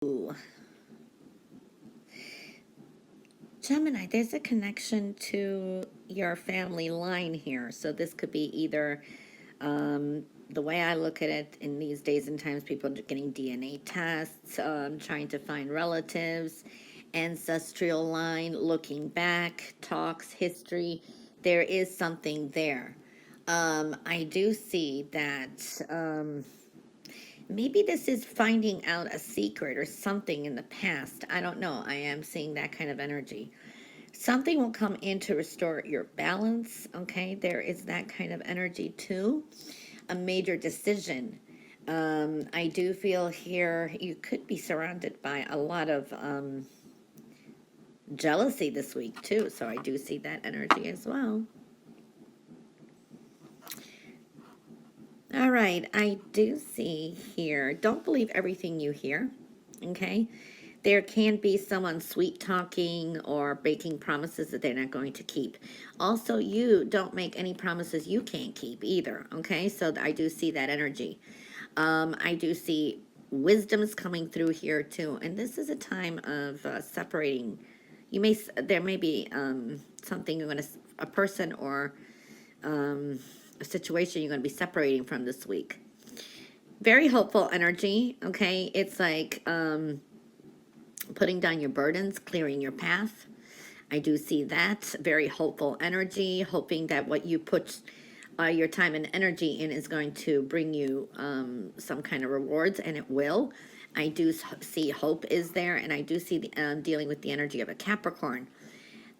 Ooh. Gemini, there's a connection to your family line here. So this could be either the way I look at it in these days and times, people are getting DNA tests, trying to find relatives, ancestral line, looking back, talks, history. There is something there. I do see that maybe this is finding out a secret or something in the past. I don't know. I am seeing that kind of energy. Something will come in to restore your balance. Okay, there is that kind of energy too. A major decision. I do feel here you could be surrounded by a lot of jealousy this week too. So I do see that energy as well. All right, I do see here. Don't believe everything you hear. Okay, there can be someone sweet talking or breaking promises that they're not going to keep. Also, you don't make any promises you can't keep either. Okay, so I do see that energy. I do see wisdom's coming through here too, and this is a time of separating. There may be something you're going to, a person or a situation you're going to be separating from this week. Very hopeful energy. Okay, it's like putting down your burdens, clearing your path. I do see that. Very hopeful energy, hoping that what you put your time and energy in is going to bring you some kind of rewards, and it will. I do see hope is there, and I do see dealing with the energy of a Capricorn.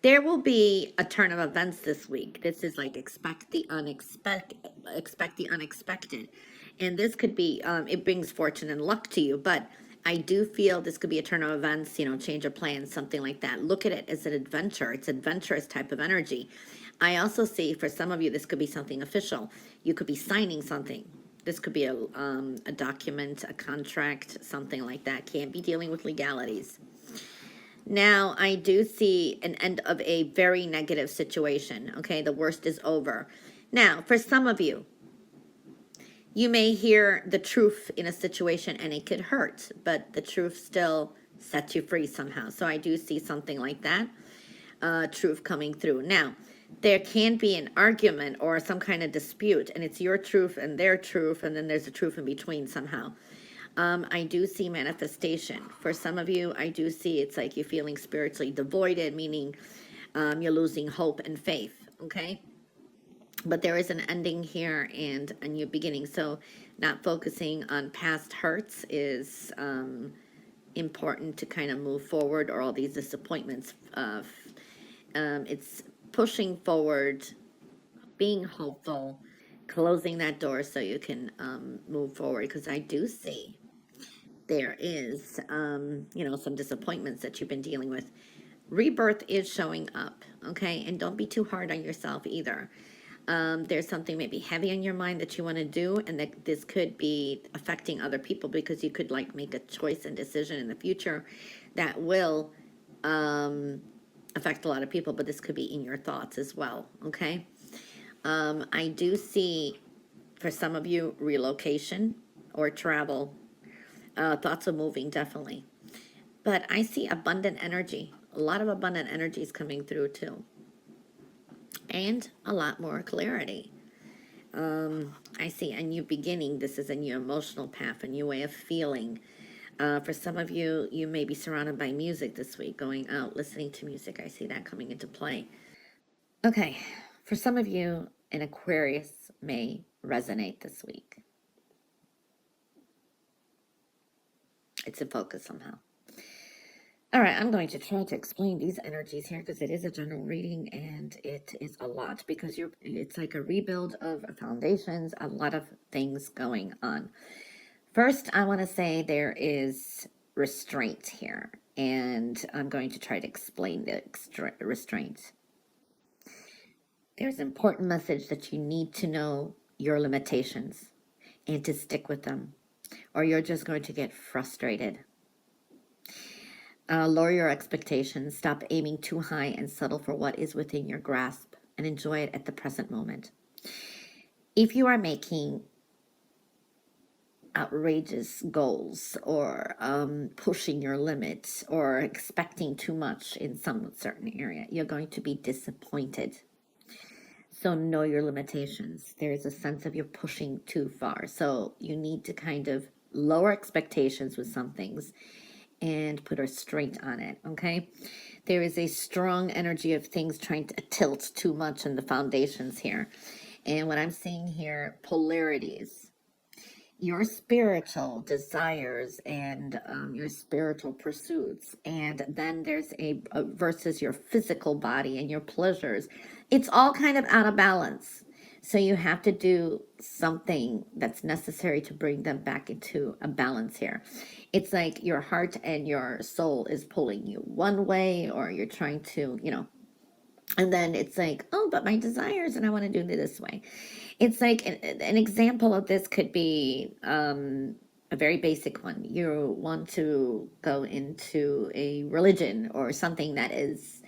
There will be a turn of events this week. This is like expect the unexpected. And this could be, it brings fortune and luck to you, but I do feel this could be a turn of events, change of plans, something like that. Look at it as an adventure. It's adventurous type of energy. I also see for some of you, this could be something official. You could be signing something. This could be a document, a contract, something like that. Can't be dealing with legalities. Now, I do see an end of a very negative situation. Okay, the worst is over. Now, for some of you, you may hear the truth in a situation and it could hurt, but the truth still sets you free somehow. So I do see something like that, truth coming through. Now, there can be an argument or some kind of dispute, and it's your truth and their truth, and then there's a truth in between somehow. I do see manifestation. For some of you, I do see it's like you're feeling spiritually devoided, meaning you're losing hope and faith, okay? But there is an ending here and a new beginning. So not focusing on past hurts is important to kind of move forward, or all these disappointments. It's pushing forward, being hopeful, closing that door so you can move forward, because I do see there is, some disappointments that you've been dealing with. Rebirth is showing up, okay? And don't be too hard on yourself either. There's something maybe heavy on your mind that you want to do, and that this could be affecting other people, because you could like make a choice and decision in the future that will affect a lot of people, but this could be in your thoughts as well, okay? I do see, for some of you, relocation or travel. Thoughts of moving, definitely. But I see abundant energy. A lot of abundant energy is coming through too. And a lot more clarity. I see a new beginning. This is a new emotional path, a new way of feeling. For some of you, you may be surrounded by music this week, going out, listening to music. I see that coming into play. Okay, for some of you, an Aquarius may resonate this week. It's in focus somehow. All right, I'm going to try to explain these energies here, because it is a general reading and it is a lot, because it's like a rebuild of foundations, a lot of things going on. First, I want to say there is restraint here, and I'm going to try to explain the restraint. There's an important message that you need to know your limitations and to stick with them, or you're just going to get frustrated. Lower your expectations, stop aiming too high, and settle for what is within your grasp, and enjoy it at the present moment. If you are making outrageous goals, or pushing your limits, or expecting too much in some certain area, you're going to be disappointed. So know your limitations. There's a sense of you're pushing too far. So you need to kind of lower expectations with some things and put a restraint on it, okay? There is a strong energy of things trying to tilt too much in the foundations here. And what I'm seeing here, polarities, your spiritual desires and your spiritual pursuits, and then there's a versus your physical body and your pleasures. It's all kind of out of balance, so you have to do something that's necessary to bring them back into a balance here. It's like your heart and your soul is pulling you one way, or you're trying to, and then it's like, oh, but my desires, and I want to do it this way. It's like an example of this could be a very basic one. You want to go into a religion or something that is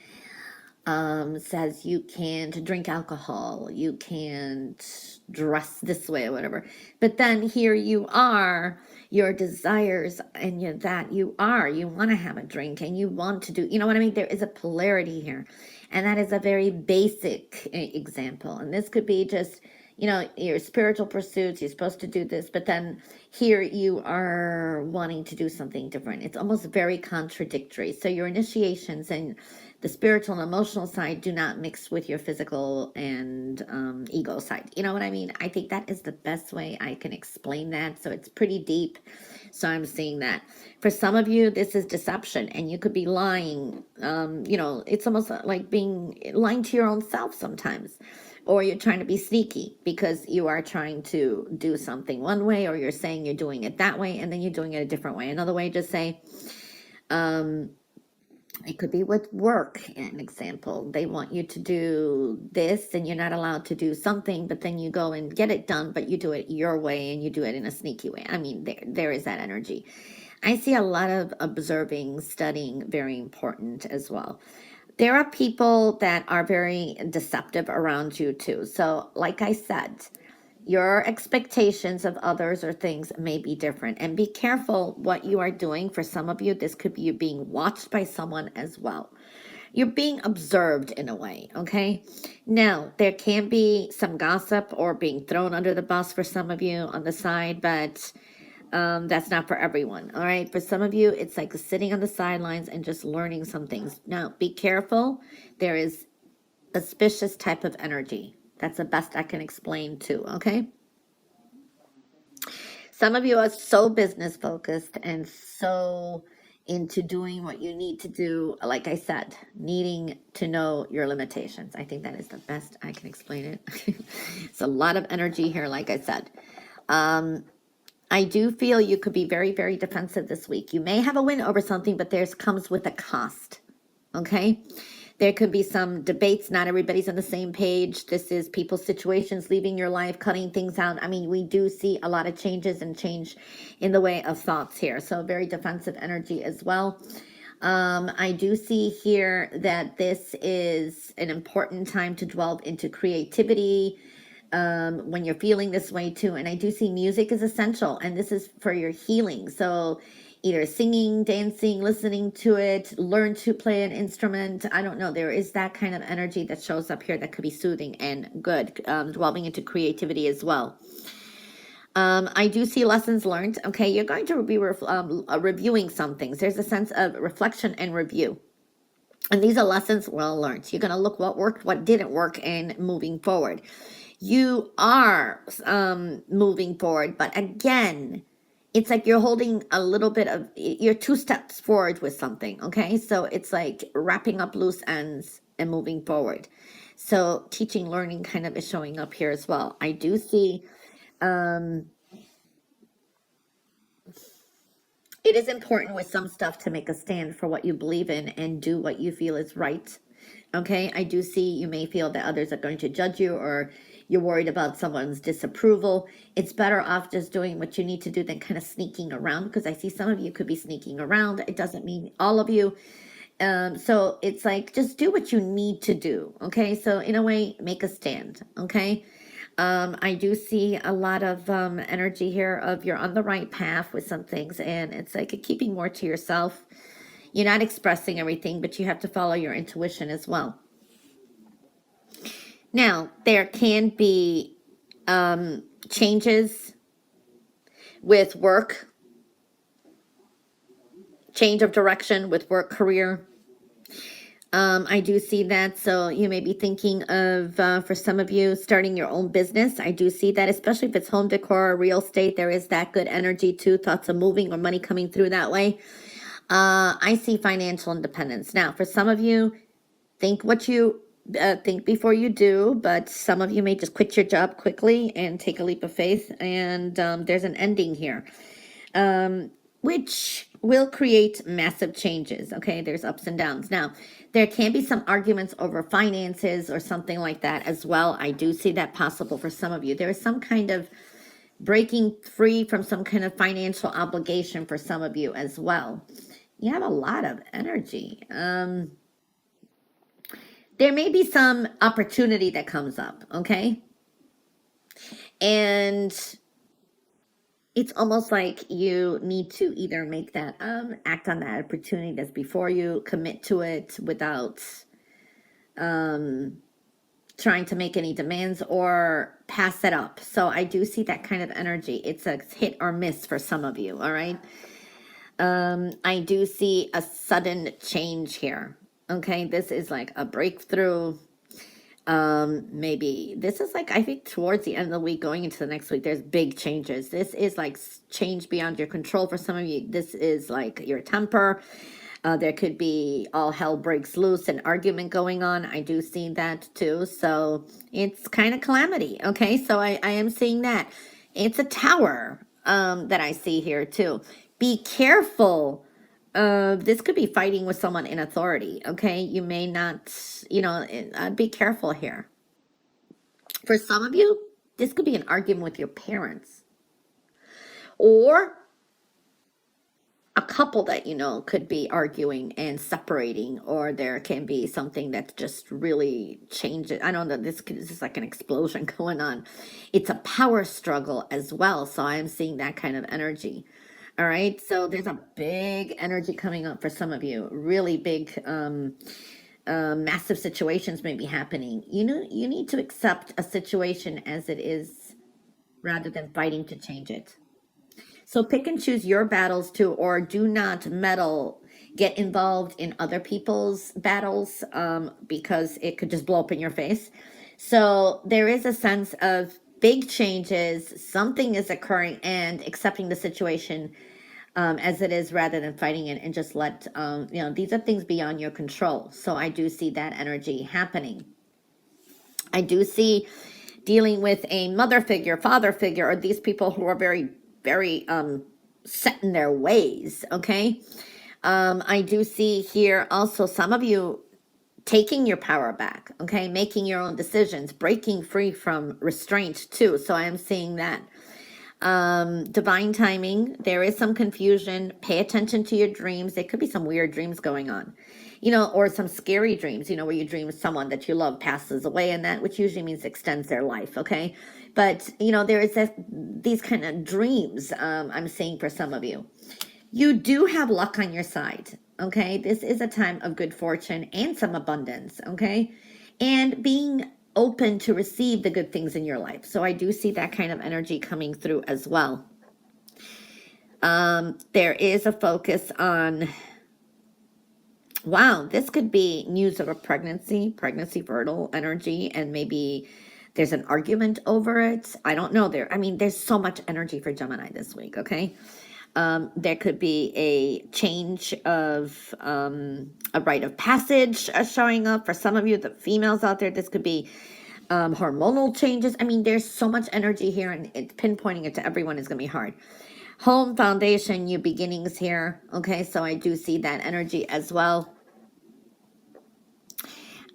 says you can't drink alcohol, you can't dress this way or whatever. But then here you are, your desires and you want to have a drink and you want to do, you know what I mean? There is a polarity here. And that is a very basic example. And this could be just, your spiritual pursuits, you're supposed to do this, but then here you are wanting to do something different. It's almost very contradictory. So your initiations and the spiritual and emotional side do not mix with your physical and ego side. You know what I mean? I think that is the best way I can explain that. So it's pretty deep. So I'm seeing that. For some of you, this is deception, and you could be lying. It's almost like being lying to your own self sometimes. Or you're trying to be sneaky because you are trying to do something one way, or you're saying you're doing it that way, and then you're doing it a different way. Another way, just say, it could be with work, an example. They want you to do this and you're not allowed to do something, but then you go and get it done, but you do it your way and you do it in a sneaky way. I mean, there is that energy. I see a lot of observing, studying, very important as well. There are people that are very deceptive around you too. So like I said, your expectations of others or things may be different, and be careful what you are doing. For some of you, this could be you being watched by someone as well. You're being observed in a way, okay? Now, there can be some gossip or being thrown under the bus for some of you on the side, but that's not for everyone, all right? For some of you, it's like sitting on the sidelines and just learning some things. Now, be careful. There is auspicious type of energy. That's the best I can explain too, okay? Some of you are so business focused and so into doing what you need to do. Like I said, needing to know your limitations. I think that is the best I can explain it. It's a lot of energy here, like I said. I do feel you could be very, very defensive this week. You may have a win over something, but theirs comes with a cost, okay? There could be some debates. Not everybody's on the same page. This is people's situations, leaving your life, cutting things out. I mean, we do see a lot of changes and change in the way of thoughts here. So very defensive energy as well. I do see here that this is an important time to delve into creativity when you're feeling this way too. And I do see music is essential, and this is for your healing. So either singing, dancing, listening to it, learn to play an instrument. I don't know. There is that kind of energy that shows up here that could be soothing and good, delving into creativity as well. I do see lessons learned. Okay, you're going to be reviewing some things. There's a sense of reflection and review. And these are lessons well learned. You're going to look what worked, what didn't work, and moving forward. You are moving forward, but again, it's like you're holding a little bit of, you're 2 steps forward with something, okay? So it's like wrapping up loose ends and moving forward. So teaching, learning kind of is showing up here as well. I do see it is important with some stuff to make a stand for what you believe in and do what you feel is right. Okay, I do see you may feel that others are going to judge you, or you're worried about someone's disapproval. It's better off just doing what you need to do than kind of sneaking around, because I see some of you could be sneaking around. It doesn't mean all of you. So it's like, just do what you need to do. Okay, so in a way, make a stand. Okay. I do see a lot of energy here of you're on the right path with some things, and it's like keeping more to yourself. You're not expressing everything, but you have to follow your intuition as well. Now, there can be changes with work, change of direction with work, career. I do see that. So you may be thinking of, for some of you, starting your own business. I do see that, especially if it's home decor or real estate. There is that good energy too, thoughts of moving or money coming through that way. I see financial independence. Now, for some of you, think what you think before you do, but some of you may just quit your job quickly and take a leap of faith. And there's an ending here. Which will create massive changes. Okay, there's ups and downs. Now, there can be some arguments over finances or something like that as well. I do see that possible for some of you. There is some kind of breaking free from some kind of financial obligation for some of you as well. You have a lot of energy. There may be some opportunity that comes up, okay? And it's almost like you need to either make that act on that opportunity that's before you, commit to it without trying to make any demands, or pass it up. So I do see that kind of energy. It's a hit or miss for some of you. All right. I do see a sudden change here. Okay, this is like a breakthrough. Maybe this is like, I think towards the end of the week going into the next week, there's big changes. This is like change beyond your control for some of you. This is like your temper. There could be all hell breaks loose, an argument going on. I do see that too. So it's kind of calamity. Okay, so I am seeing that. It's a tower that I see here too. Be careful. This could be fighting with someone in authority. Okay, you may not, be careful here. For some of you, this could be an argument with your parents, or a couple that could be arguing and separating, or there can be something that just really changes. I don't know, this is like an explosion going on. It's a power struggle as well, so I am seeing that kind of energy. All right, so there's a big energy coming up for some of you. Really big, massive situations may be happening. You need to accept a situation as it is rather than fighting to change it. So pick and choose your battles too, or do not meddle, get involved in other people's battles, because it could just blow up in your face. So there is a sense of big changes, something is occurring, and accepting the situation as it is rather than fighting it, and just let, these are things beyond your control. So I do see that energy happening. I do see dealing with a mother figure, father figure, or these people who are very, very set in their ways, okay? I do see here also some of you taking your power back, okay? Making your own decisions, breaking free from restraint too. So I am seeing that. Divine timing, there is some confusion. Pay attention to your dreams. There could be some weird dreams going on, or some scary dreams, where you dream someone that you love passes away, and that, which usually means extends their life, okay? But, there is these kind of dreams, I'm seeing for some of you. You do have luck on your side, okay? This is a time of good fortune and some abundance, okay? And being open to receive the good things in your life. So I do see that kind of energy coming through as well. There is a focus on, wow, this could be news of a pregnancy fertile energy, and maybe there's an argument over it. I don't know. There's so much energy for Gemini this week, okay? There could be a change of a rite of passage showing up. For some of you, the females out there, this could be hormonal changes. There's so much energy here, and pinpointing it to everyone is going to be hard. Home foundation, new beginnings here. Okay, so I do see that energy as well.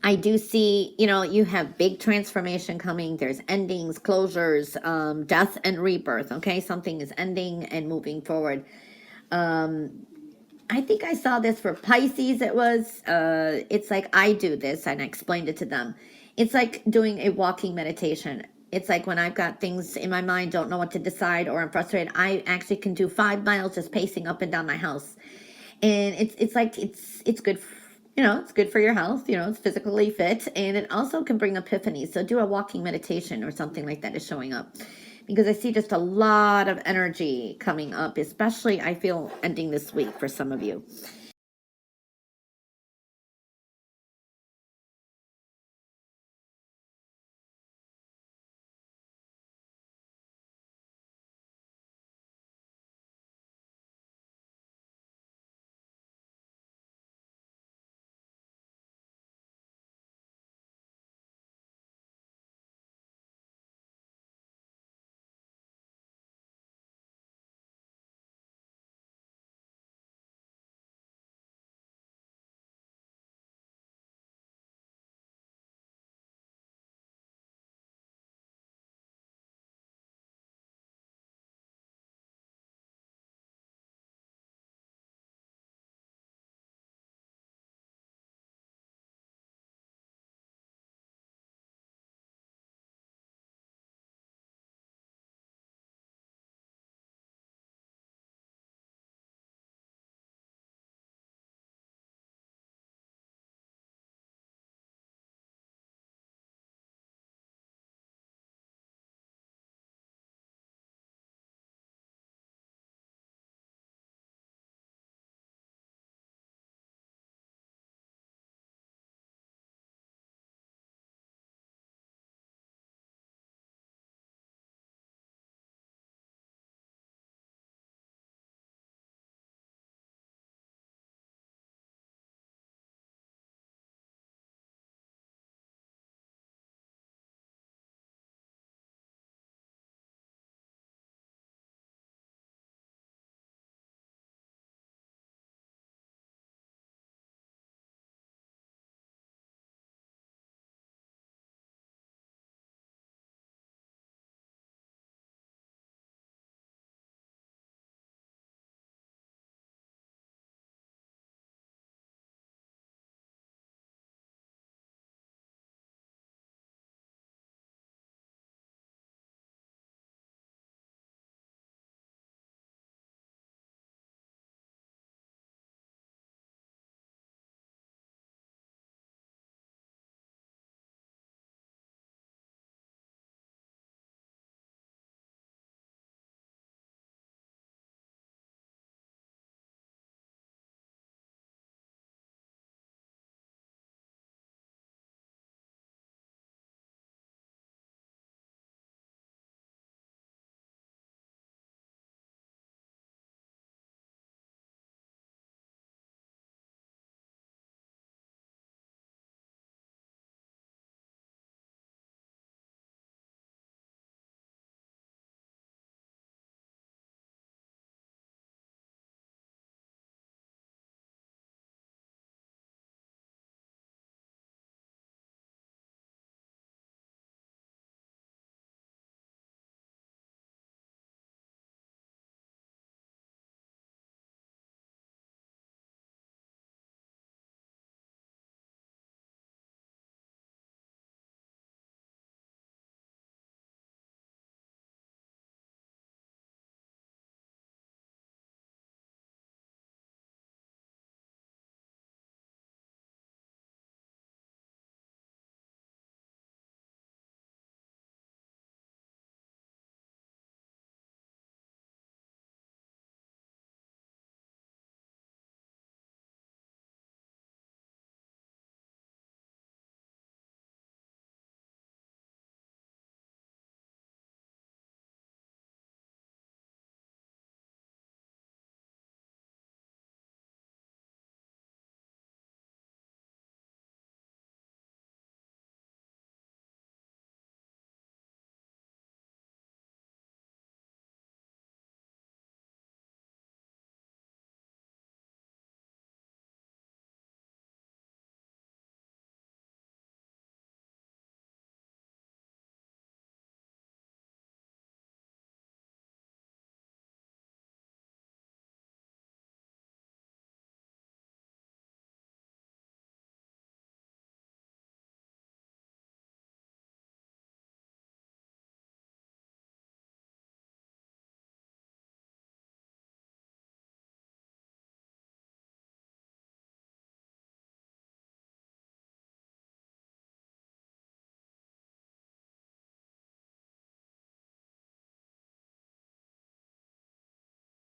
I do see, you have big transformation coming. There's endings, closures, death and rebirth. Okay, something is ending and moving forward. I think I saw this for Pisces. It's like I do this, and I explained it to them. It's like doing a walking meditation. It's like when I've got things in my mind, don't know what to decide, or I'm frustrated, I actually can do 5 miles just pacing up and down my house. And it's like it's good, it's good for your health, it's physically fit, and it also can bring epiphanies. So do a walking meditation or something like that is showing up. Because I see just a lot of energy coming up, especially I feel ending this week for some of you.